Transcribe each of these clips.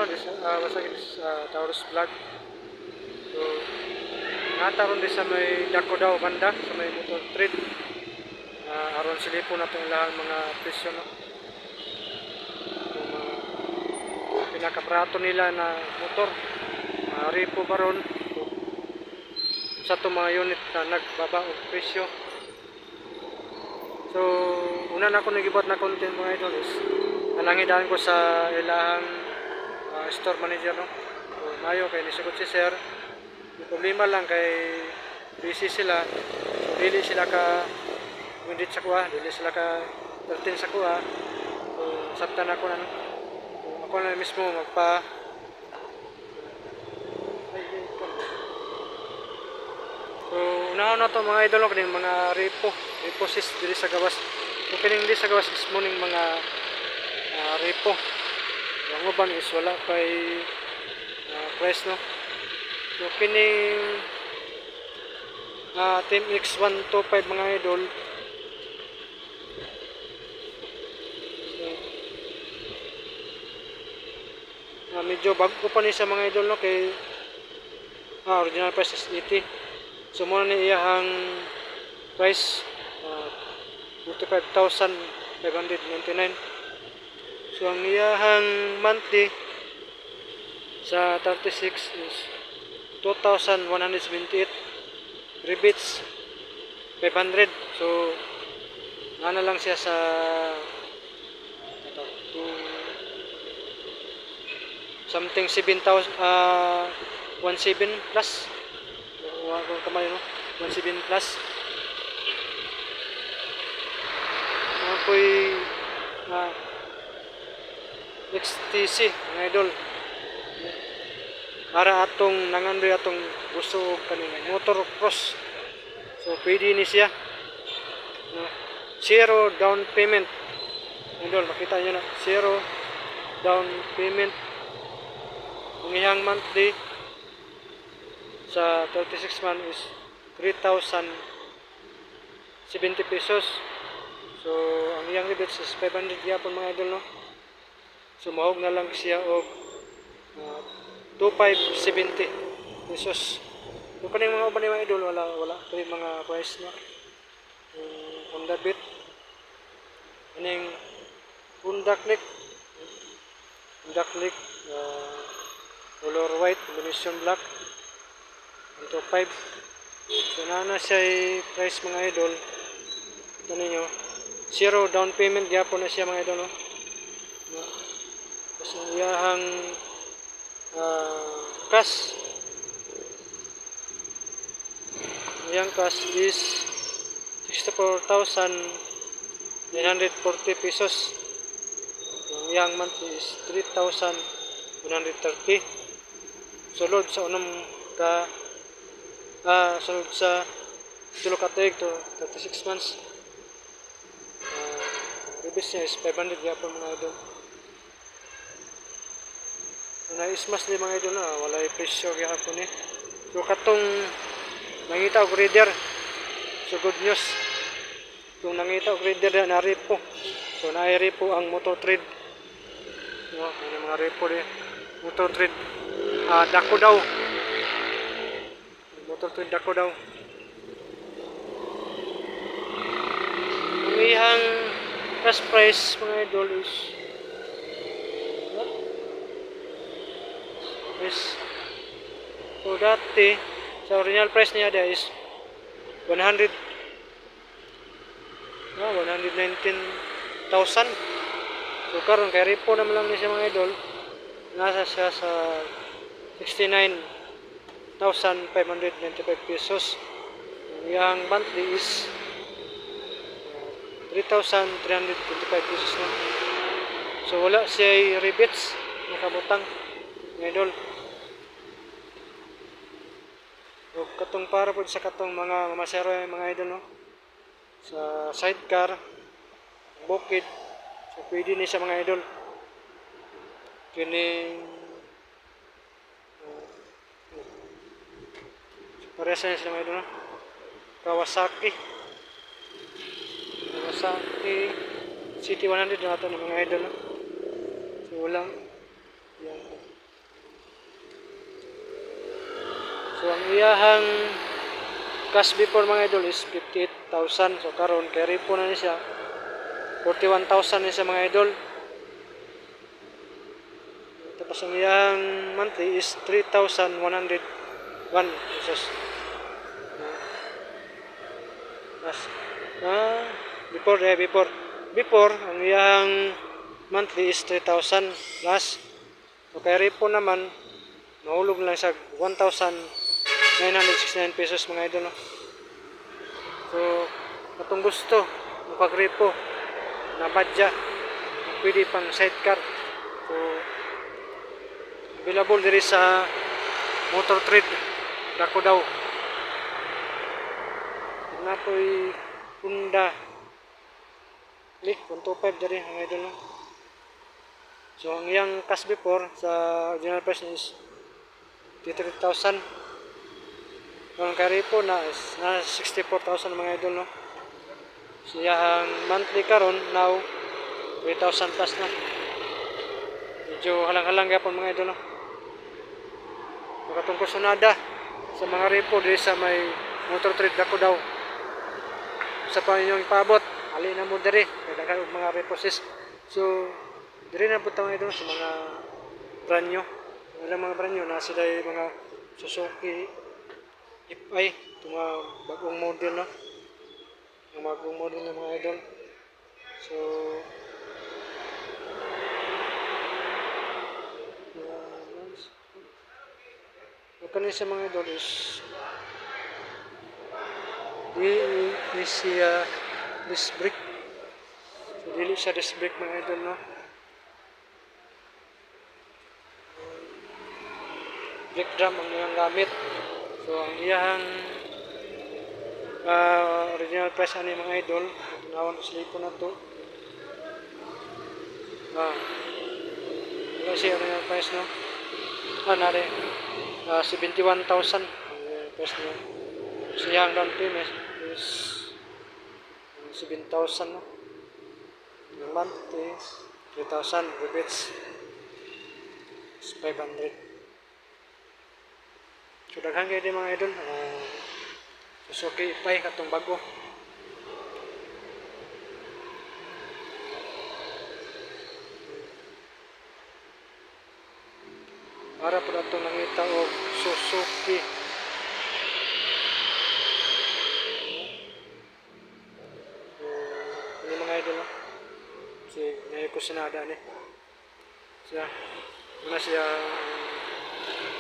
channel. This Taurus Vlog. So nataron din sa may dako daw banda sa may motor trade. Aron silipon na itong ilang mga presyo, no? Pinakaprato nila na motor, repo baron sa itong mga unit na nagbaba o presyo. So una na ako nagibot na content mga idol is nanangidaan ko sa ilang store manager, no? So mayo kay nisugot si sir, yung problema lang kay busy sila, so dili sila ka mindit sa kuha, dili sila ka 13 sa kuha. So sabtan ako na, so, ako na mismo magpa so unahan na to mga idol ko ng mga repo sis dili sa gawas. So kining di sa gawas is morning mga repo. Ang uban is wala kay price, no? So kining Team X125 mga idol, medyo bago pa ni sa mga idol, no? Kay original price is 80. So muna ni iyahang price 45,599. So ang iyahang monthly sa 36 is 2,178. Rebates 500. So ano lang siya sa something 7,000 17 plus. Kung kamay, no? 17 plus. Ako'y XTC mga idol. Para atong nangandoy atong gusto kaning motor cross. So pwede ni siya, no? Zero down payment. Idol, makita niyo na, zero down payment. Ang iyang monthly sa 36 months is 3,070 pesos. So ang iyang rebates is 500 yapon mga idol, no? So mahog na lang siya og 2,570 pesos. So kaning mga uban ni mga idol wala kay mga price na Honda Beat, kaning Honda Click color white combination black 125. So na siya price mga idol. Ito ninyo, zero down payment gyapon na siya mga idol, no? Tapos ang iyahang cash, ang cash is 64,940 pesos. Ang iyang monthly is 3,130. Sulod sa unang sulod sa tulo ka tuig to 36 months. Rebate niya is 500 gyapon mga idol. Na-ismas ni mga idol na walay presyo gyapon ni. So katong nangita og reader, so good news. Kung nangita og reader na repo, so naay repo ang motor trade, no? Ano mga repo di motor trade dako daw, motor trade dako daw. Ang iyang cash price mga idol is so dati sa original price niya dia is 119,000. So karon kay repo naman lang ni siya mga idol, nasa siya sa 69,595 pesos. Ang iyang monthly is 3,325 pesos na. So wala siya rebates nakabutang mga idol. O katong para po sa katong mga masero mga idol, no? Sa sidecar bukid, so pwede ni sa mga idol. Kining parehas na sila mga idol, no? Kawasaki City 100 na ito ng mga idol, no? So walang yan. So ang iyahang cash before mga idol is 58,000. So karon kay repo na ni siya 41,000 ni siya mga idol. Tapos ang iyang monthly is 3,101 pesos. Before ang iyang monthly is 3,000 plus. So kay repo naman nahulog lang sa 1,969 pesos mga idol, no? So katong gusto makag-repo na badya pwede pang sidecar. So available diri sa Motor Trade Dako daw. Na po'y Honda Click 125 diri ang idol, no? So ang iyang cash before sa original price is 33,000. Ang karipo na is na 64,000 mga idol, no? So ang monthly karon now 3,000 plus na. Medyo halang-halang gyapon mga idol, no? Makatungkol sunada sa mga repo diri sa may Motor Trade Dako daw. Sa pa inyong ipaabot, ali na mo diri kay daghan og mga repo sis. So diri na pud mga idol sa mga brand new. Wala mga brand new na sila mga Suzuki FI, itong mga bagong model, no? Ang bagong model ng mga idol. So kanin sa mga idol is di siya disc brake. So dili siya disc brake mga idol, no? Brake drum ang iyang gamit. So ang iyang original price ani mga idol, tunawan ko silipo na to. Wala siya original price, no? Nari 71,000 ang price niya. Siyang down payment is 7,000, no? Yung month is 3,000, rebates is 500. So daghan kayo din mga idol, Suzuki Ipay katong bago. Para po na itong nangita o Suzuki. Ini mga idol, no? Kasi ngayon ko sinada ni siya. Muna siya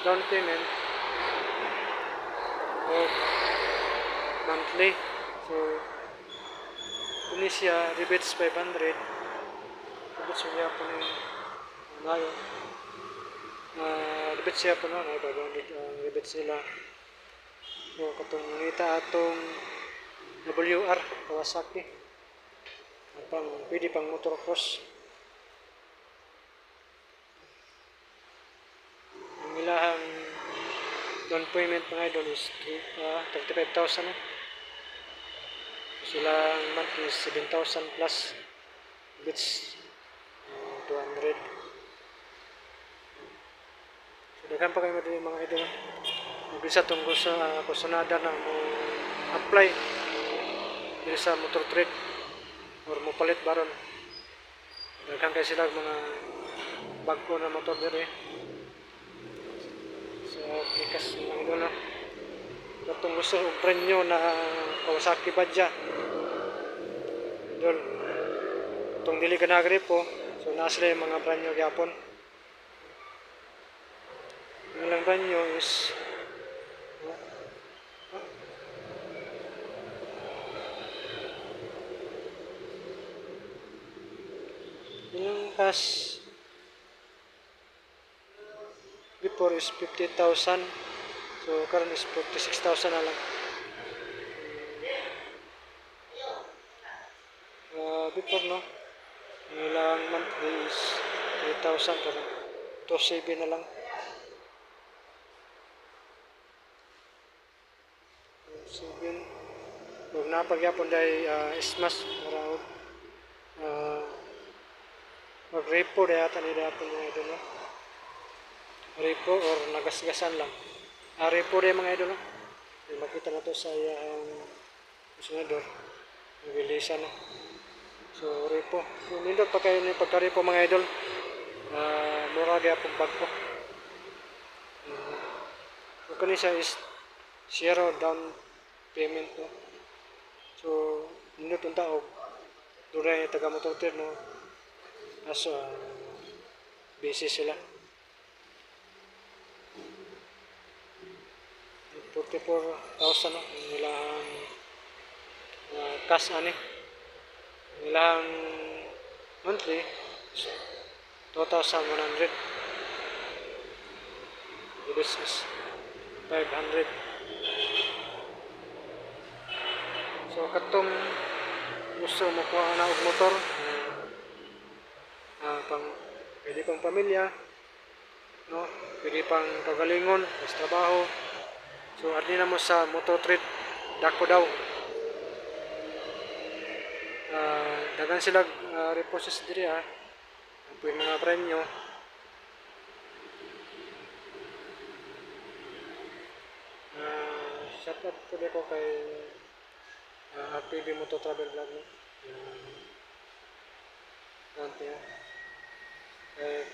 down payment o monthly. So ini siya rebates 500. Rebates siya po na ngayon. Rebates siya po na 500 rebates nila. So katong nangita atong WR Kawasaki. Pwede pang motocross. Ang ilahang down payment mga idol is 35,000, na. Silang monthly is 7,000 plus bits 200. So daghan pa kayo madali mga idol. Mag-isa tungkol sa kusunada na mo apply dito sa Motor Trade or mo palit baron. Daghan kayo sila mga bago na motor diri. So kikas mga idol, no? Katong gusto og prenyo na Kawasaki badya idol, itong dili ka nagripo. So nasa yung mga brand new gyapon. Yung lang brand new is yung cash before is 50,000. So karon is 46,000 na lang. Before, no, ilang monthly is 3,000 karon 2,700 na lang. 7 huwag na pagyapon dahil ismas marahog mag-repo dahil ata nila po mga ito, no? Repo or nagasgasan lang. repo rin mga idol. No? Makita na to sa iyang kusinador. Nabilisan na. So, repo. Kung nindot pa kayo ng pagka-repo mga idol, mura kaya pong bag ko. So, kani siya is zero down payment. No? So, nindot ang tao, doon yung taga-motor no? Kaso, busy sila. 44,000 no? Nilang cash ani. Nilang monthly 2,100. This is 500. So katong gusto mo ko na og motor pang pwede pang pamilya no, pwede pang kagalingon, mas trabaho. So adli na mo sa motor trade dako daw. Dagan sila reposes diri pwede mga premyo. Shout out po ko kay RPB Moto Travel Vlog no. Kante kay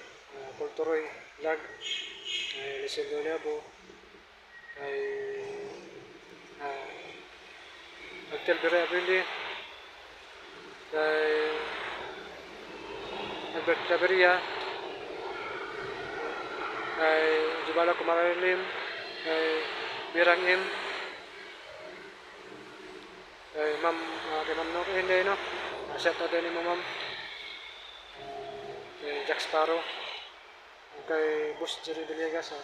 Kulturoy Vlog, kay Liseldo Liabo, kay Agtel Birabili, kay Albert Claveria, kay Jubala Kumaralim, kay Birang M, kay Ma'am no hindi no. Shout out din mo ma'am. Kay Jack Sparrow, kay Boss Jerry Villegas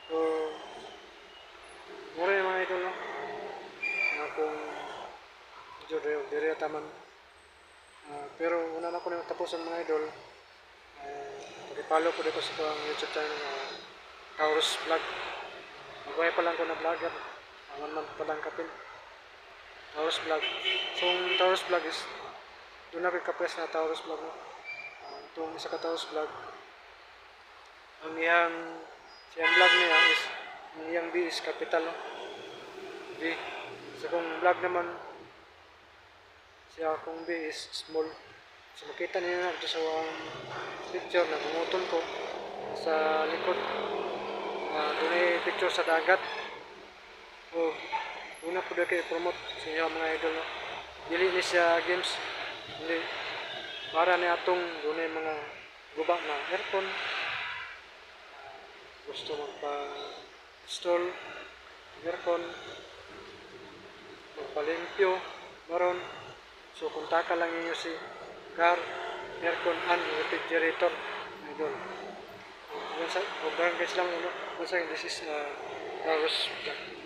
so mura yung mga idol no. Kung dire taman pero una na ko na tapusan mga idol, pag-follow ko dito sa YouTube channel Taurus Vlog. Magway pa lang ko na vlogger, aman man pa lang kapin Taurus Vlog. So Taurus Vlog is doon na kapres na Taurus Vlog no. Itong isa ka Taurus Vlog, ang siyang vlog niya is ang iyang B is capital no? B. So kung vlog naman siya kung B is small. So makita niyo na ito sa picture na bumutol ko sa likod. Doon ay picture sa dagat. O doon na po na kayo promote sa inyo mga idol no? Dili ni siya games, hindi para ni atong doon ay mga guba na aircon. Gusto magpa-install aircon, magpalimpyo maron. So kontaka lang ninyo si car aircon and refrigerator idol. Barangay lang no. This is Taurus Vlog.